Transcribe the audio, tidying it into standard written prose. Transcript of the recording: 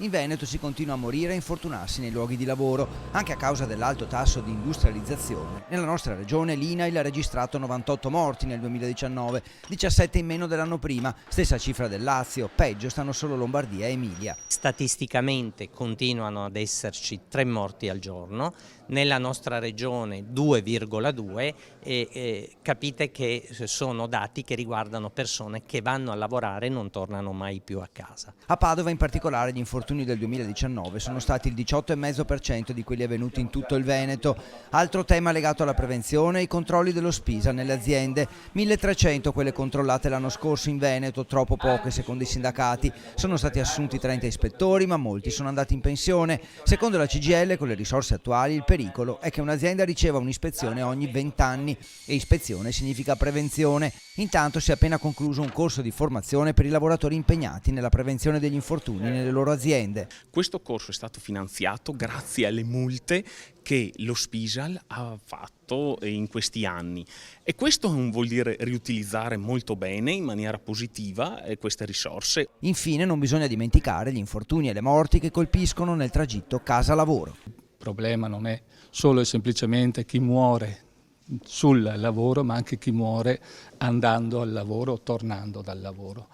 In Veneto si continua a morire e infortunarsi nei luoghi di lavoro, anche a causa dell'alto tasso di industrializzazione. Nella nostra regione l'INAIL ha registrato 98 morti nel 2019, 17 in meno dell'anno prima, stessa cifra del Lazio, peggio stanno solo Lombardia e Emilia. Statisticamente continuano ad esserci 3 morti al giorno, nella nostra regione 2,2 e capite che sono dati che riguardano persone che vanno a lavorare e non tornano mai più a casa. A Padova in particolare gli infortuni del 2019 sono stati il 18,5% di quelli avvenuti in tutto il Veneto. Altro tema legato alla prevenzione, i controlli dello Spisa nelle aziende. 1300 quelle controllate l'anno scorso in Veneto, troppo poche secondo i sindacati. Sono stati assunti 30 ispettori, ma molti sono andati in pensione. Secondo la CGIL, con le risorse attuali, il pericolo è che un'azienda riceva un'ispezione ogni 20 anni e ispezione significa prevenzione. Intanto si è appena concluso un corso di formazione per i lavoratori impegnati nella prevenzione degli infortuni nelle loro aziende. Questo corso è stato finanziato grazie alle multe che lo Spisal ha fatto in questi anni e questo vuol dire riutilizzare molto bene, in maniera positiva, queste risorse. Infine non bisogna dimenticare gli infortuni e le morti che colpiscono nel tragitto casa-lavoro. Il problema non è solo e semplicemente chi muore sul lavoro, ma anche chi muore andando al lavoro o tornando dal lavoro.